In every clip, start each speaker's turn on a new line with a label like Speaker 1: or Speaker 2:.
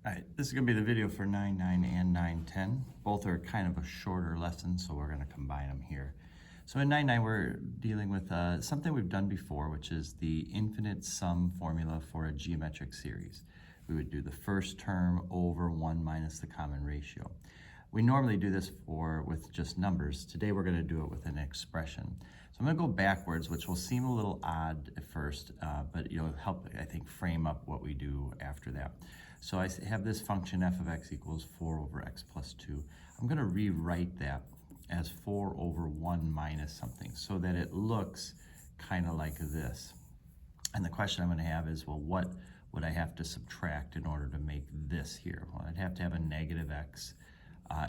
Speaker 1: All right, this is going to be the video for 9-9 and 9-10. Both are kind of a shorter lesson, so we're going to combine them here. So in 9-9, we're dealing with something we've done before, which is the infinite sum formula for a geometric series. We would do the first term over 1 minus the common ratio. We normally do this with just numbers. Today we're going to do it with an expression. So I'm going to go backwards, which will seem a little odd at first, but it'll help, I think, frame up what we do after that. So I have this function f of x equals 4 over x plus 2. I'm going to rewrite that as 4 over 1 minus something so that it looks kind of like this. And the question I'm going to have is, well, what would I have to subtract in order to make this here? Well, I'd have to have a negative x,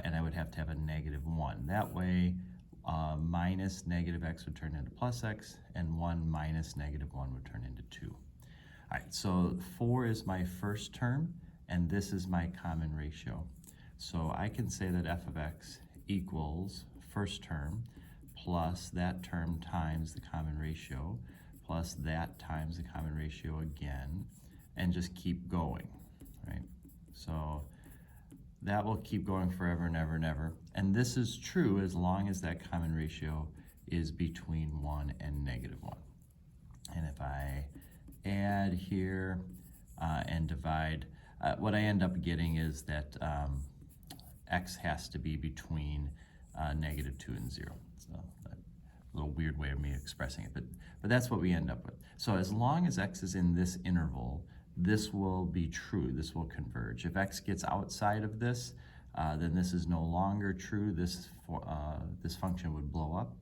Speaker 1: and I would have to have a negative 1. That way, minus negative x would turn into plus x, and 1 minus negative 1 would turn into 2. All right, so 4 is my first term, and this is my common ratio. So I can say that f of x equals first term plus that term times the common ratio plus that times the common ratio again, and just keep going, right? So that will keep going forever and ever and ever. And this is true as long as that common ratio is between 1 and negative 1. And if I add here and divide, what I end up getting is that x has to be between negative 2 and 0. So a little weird way of me expressing it, but that's what we end up with. So as long as x is in this interval, this will be true, this will converge. If x gets outside of this, then this is no longer true. This function would blow up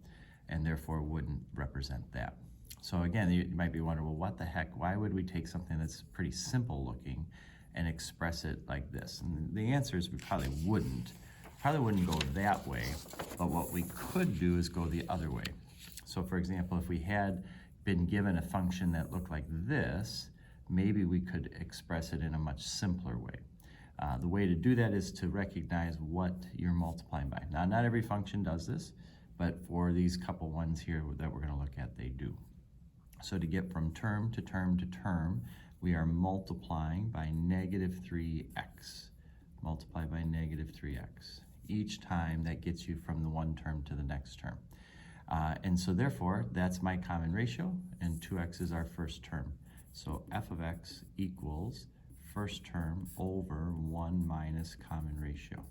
Speaker 1: and therefore wouldn't represent that. So again, you might be wondering, well, what the heck? Why would we take something that's pretty simple looking and express it like this? And the answer is we probably wouldn't. Probably wouldn't go that way, but what we could do is go the other way. So for example, if we had been given a function that looked like this, maybe we could express it in a much simpler way. The way to do that is to recognize what you're multiplying by. Now, not every function does this, but for these couple ones here that we're going to look at, they do. So to get from term to term to term, we are multiplying by negative 3x. Multiply by negative 3x. Each time that gets you from the one term to the next term. And so therefore, that's my common ratio, and 2x is our first term. So f of x equals first term over 1 minus common ratio,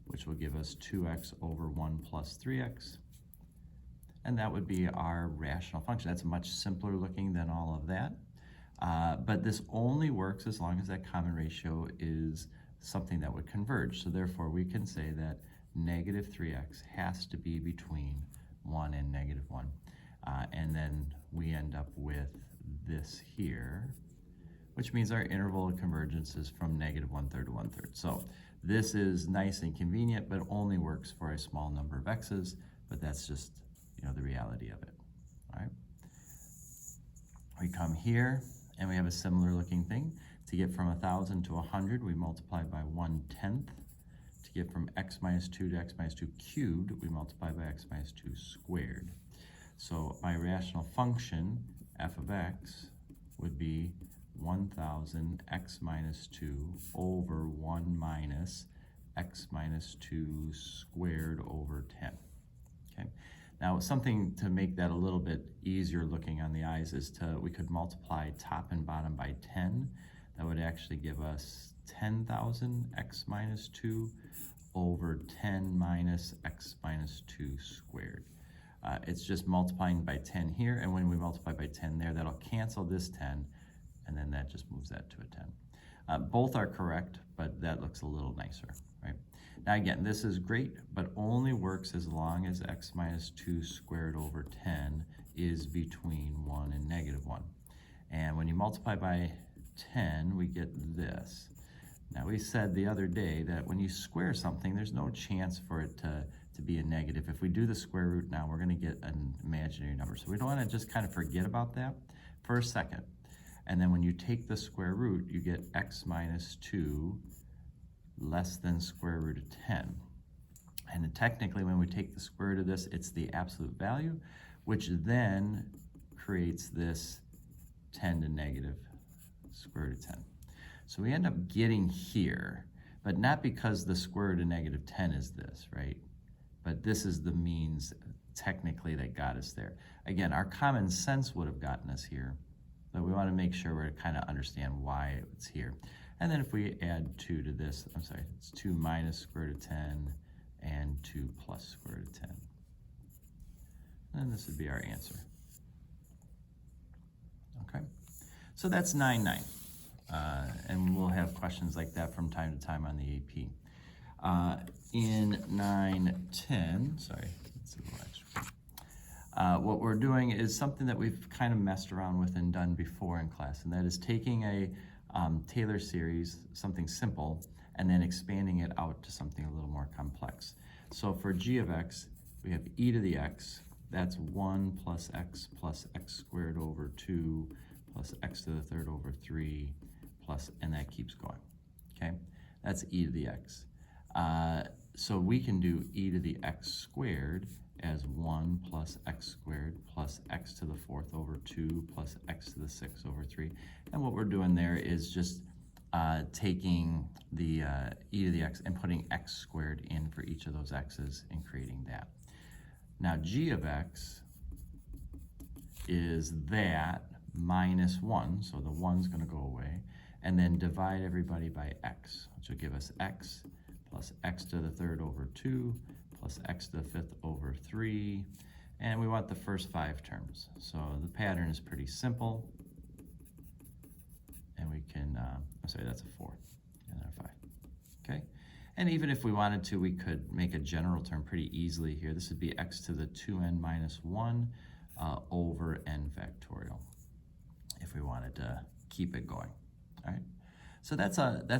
Speaker 1: which will give us 2x over 1 plus 3x. And that would be our rational function. That's much simpler looking than all of that. But this only works as long as that common ratio is something that would converge. So therefore, we can say that negative 3x has to be between 1 and negative 1. And then we end up with this here, which means our interval of convergence is from negative 1/3 to 1/3. So this is nice and convenient, but only works for a small number of x's, but that's just the reality of it. All right. We come here and we have a similar looking thing. To get from 1,000 to 100, we multiply by 1/10. To get from x minus 2 to x minus 2 cubed, we multiply by x minus 2 squared. So my rational function, f of x, would be 1,000 x minus 2 over 1 minus x minus 2 squared over 10. Okay. Now, something to make that a little bit easier looking on the eyes is we could multiply top and bottom by 10. That would actually give us 10,000 x minus 2 over 10 minus x minus 2 squared. It's just multiplying by 10 here, and when we multiply by 10 there, that'll cancel this 10, and then that just moves that to a 10. Both are correct, but that looks a little nicer, right? Now again, this is great, but only works as long as x minus 2 squared over 10 is between 1 and negative 1. And when you multiply by 10, we get this. Now we said the other day that when you square something, there's no chance for it to be a negative. If we do the square root now, we're going to get an imaginary number. So we don't want to just kind of forget about that for a second. And then when you take the square root, you get x minus 2 less than square root of 10. And technically, when we take the square root of this, it's the absolute value, which then creates this 10 to negative square root of 10. So we end up getting here, but not because the square root of negative 10 is this, right? But this is the means technically that got us there. Again, our common sense would have gotten us here, but we want to make sure we kind of understand why it's here. And then if we add 2 to this, I'm sorry, it's 2 minus square root of 10 and 2 plus square root of 10. And this would be our answer. Okay, so that's 9, 9. And we'll have questions like that from time to time on the AP. In 9, 10, sorry, let's see what what we're doing is something that we've kind of messed around with and done before in class, and that is taking a Taylor series, something simple, and then expanding it out to something a little more complex. So for g of x, we have e to the x, that's 1 plus x squared over 2 plus x to the third over 3 plus, and that keeps going, okay? That's e to the x. So we can do e to the x squared as 1 plus x squared plus x to the 4th over 2 plus x to the 6th over 3. And what we're doing there is just taking the e to the x and putting x squared in for each of those x's and creating that. Now g of x is that minus 1, so the 1's going to go away, and then divide everybody by x, which will give us x plus x to the third over 2 plus x to the 5th over 3, and we want the first 5 terms. So the pattern is pretty simple, and we can, I'm sorry, that's a 4 and then a 5, okay? And even if we wanted to, we could make a general term pretty easily here. This would be x to the 2n minus 1 over n factorial, if we wanted to keep it going, all right? So that's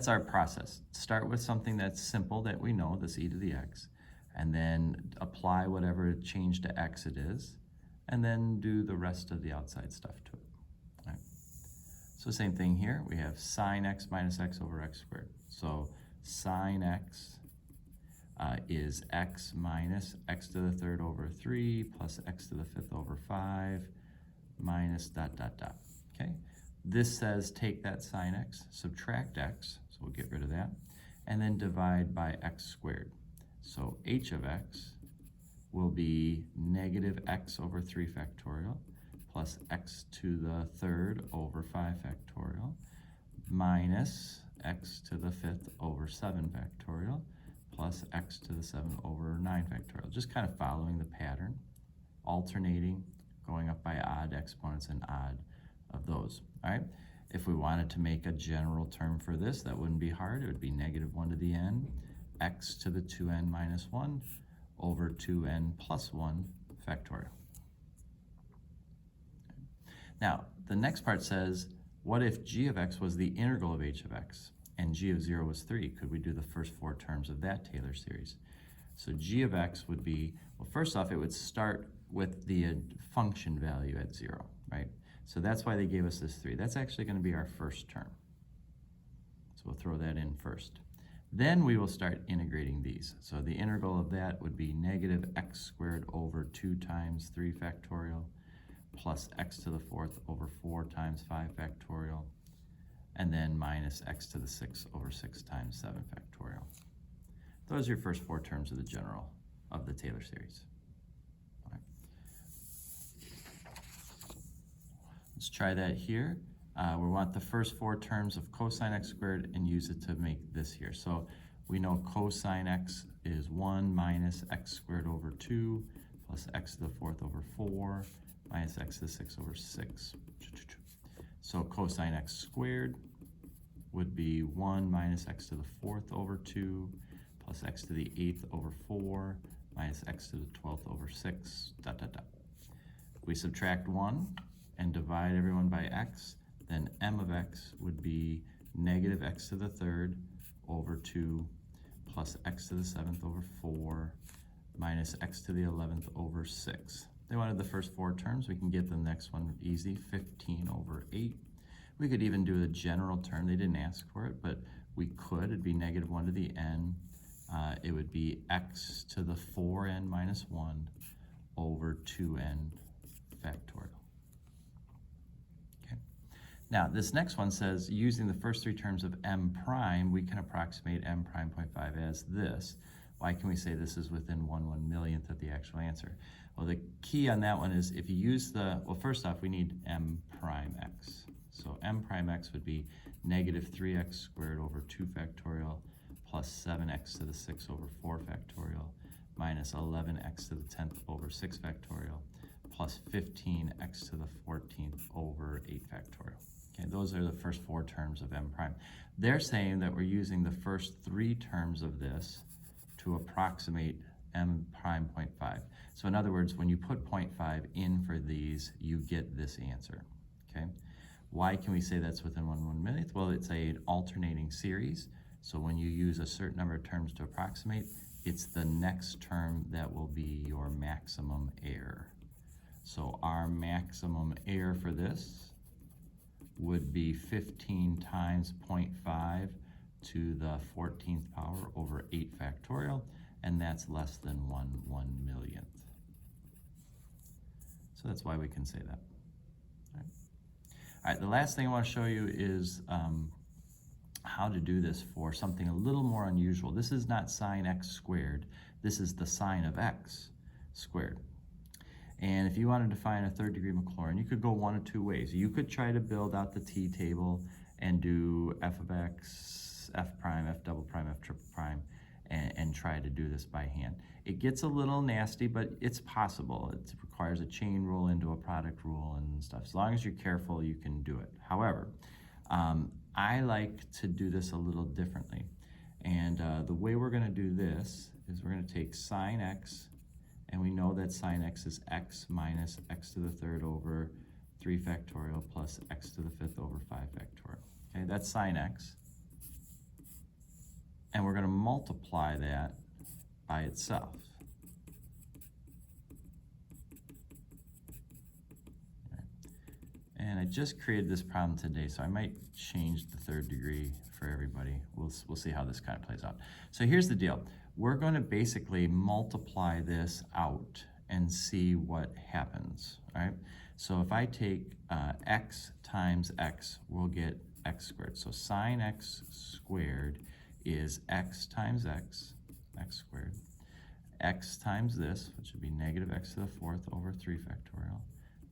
Speaker 1: our process. Start with something that's simple that we know, this e to the x, and then apply whatever change to x it is, and then do the rest of the outside stuff to it. All right. So same thing here, we have sine x minus x over x squared. So sine x is x minus x to the third over 3 plus x to the 5th over 5 minus dot, dot, dot, okay? This says take that sine x, subtract x, so we'll get rid of that, and then divide by x squared. So h of x will be negative x over 3 factorial plus x to the third over 5 factorial minus x to the 5th over 7 factorial plus x to the 7 over 9 factorial. Just kind of following the pattern, alternating, going up by odd exponents and odd of those, all right? If we wanted to make a general term for this, that wouldn't be hard. It would be negative 1 to the n, x to the 2n minus 1 over 2n plus 1 factorial. Now, the next part says, what if g of x was the integral of h of x and g of 0 was 3? Could we do the first 4 terms of that Taylor series? So g of x would be, well, first off, it would start with the function value at 0, right? So that's why they gave us this 3. That's actually going to be our first term. So we'll throw that in first. Then we will start integrating these. So the integral of that would be negative x squared over 2 times 3 factorial plus x to the 4th over 4 times 5 factorial, and then minus x to the 6th over 6 times 7 factorial. Those are your first 4 terms of the general of the Taylor series. All right. Let's try that here. We want the first 4 terms of cosine x squared and use it to make this here. So we know cosine x is 1 minus x squared over 2 plus x to the 4th over 4 minus x to the 6th over 6. So cosine x squared would be 1 minus x to the 4th over 2 plus x to the 8th over 4 minus x to the 12th over 6, dot, dot, dot. We subtract 1 and divide everyone by x, then m of x would be negative x to the 3rd over 2 plus x to the 7th over 4 minus x to the 11th over 6. They wanted the first 4 terms. We can get the next one easy, 15 over 8. We could even do the general term. They didn't ask for it, but we could. It'd be negative 1 to the n. It would be x to the 4n minus 1 over 2n factorial. Okay. Now, this next one says, using the first three terms of m prime, we can approximate m prime 0.5 as this. Why can we say this is within 1/1,000,000th of the actual answer? Well, the key on that one is if you use well, first off, we need m prime x. So m prime x would be negative 3x squared over 2 factorial plus 7x to the 6 over 4 factorial minus 11x to the 10th over 6 factorial plus 15x to the 14th over 8 factorial. Okay, those are the first four terms of m prime. They're saying that we're using the first three terms of this to approximate m prime 0.5. So in other words, when you put 0.5 in for these, you get this answer, okay? Why can we say that's within 1/1,000,000th? Well, it's an alternating series, so when you use a certain number of terms to approximate, it's the next term that will be your maximum error. So our maximum error for this would be 15 times 0.5 to the 14th power over 8 factorial, and that's less than 1/1,000,000th. So that's why we can say that. All right, the last thing I want to show you is how to do this for something a little more unusual. This is not sine x squared. This is the sine of x squared. And if you wanted to find a third degree Maclaurin, you could go one of two ways. You could try to build out the t-table and do f of x, f prime, f double prime, f triple prime, and try to do this by hand. It gets a little nasty, but it's possible. It requires a chain rule into a product rule and stuff. As long as you're careful, you can do it. However, I like to do this a little differently. And the way we're going to do this is we're going to take sine x, and we know that sine x is x minus x to the third over 3 factorial plus x to the fifth over 5 factorial. Okay, that's sine x. And we're going to multiply that by itself. Okay. And I just created this problem today, so I might change the third degree for everybody. We'll see how this kind of plays out. So here's the deal. We're going to basically multiply this out and see what happens, all right? So if I take x times x, we'll get x squared. So sine x squared is x times x, x squared, x times this, which would be negative x to the fourth over 3 factorial,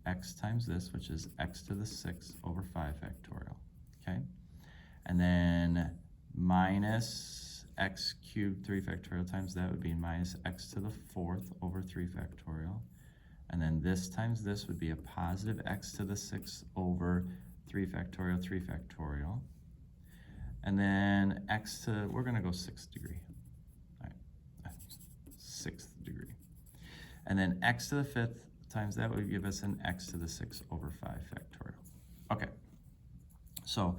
Speaker 1: x times this, which is x to the 6th over 5 factorial, okay? And then minus x cubed 3 factorial times that would be minus x to the 4th over 3 factorial. And then this times this would be a positive x to the 6th over 3 factorial, 3 factorial. And then x to, we're going to go 6th degree. All right, 6th degree. And then x to the 5th times that would give us an x to the 6th over 5 factorial. Okay, so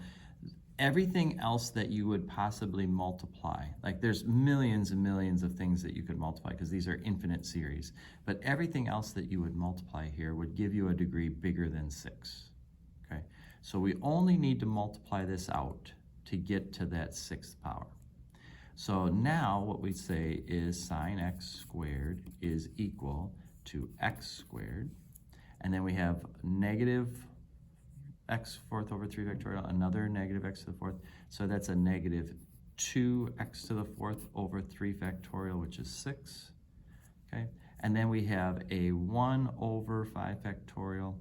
Speaker 1: everything else that you would possibly multiply, like there's millions and millions of things that you could multiply because these are infinite series, but everything else that you would multiply here would give you a degree bigger than 6, okay? So we only need to multiply this out to get to that 6th power. So now what we say is sine x squared is equal to x squared, and then we have negative x fourth over 3 factorial, another negative x to the fourth, so that's a negative 2x to the fourth over 3 factorial, which is 6, okay? And then we have a 1 over 5 factorial.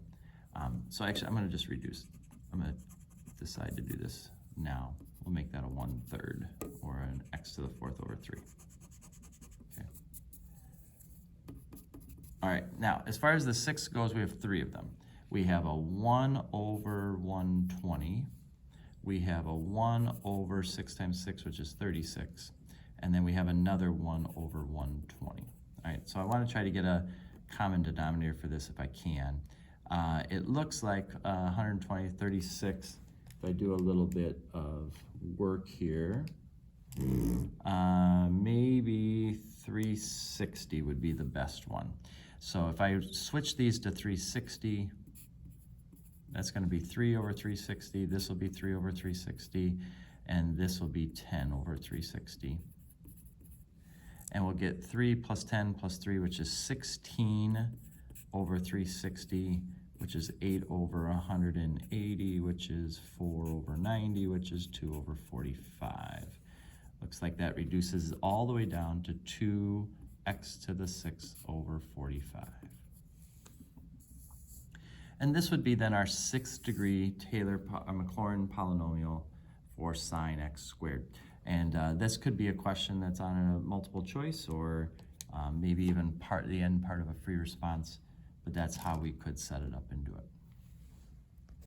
Speaker 1: So actually, I'm going to just reduce. I'm going to decide to do this now. We'll make that a 1/3 or an x to the fourth over 3. Okay. All right, now as far as the 6 goes, we have 3 of them. We have a 1 over 120. We have a 1 over 6 times 6, which is 36. And then we have another 1 over 120. All right, so I want to try to get a common denominator for this if I can. It looks like 120, 36. If I do a little bit of work here, maybe 360 would be the best one. So if I switch these to 360, that's going to be 3 over 360. This will be 3 over 360. And this will be 10 over 360. And we'll get 3 plus 10 plus 3, which is 16 over 360, which is 8 over 180, which is 4 over 90, which is 2 over 45. Looks like that reduces all the way down to 2x to the 6 over 45. And this would be then our 6th degree Maclaurin polynomial for sine x squared. And this could be a question that's on a multiple choice, or maybe even the end part of a free response, but that's how we could set it up and do it.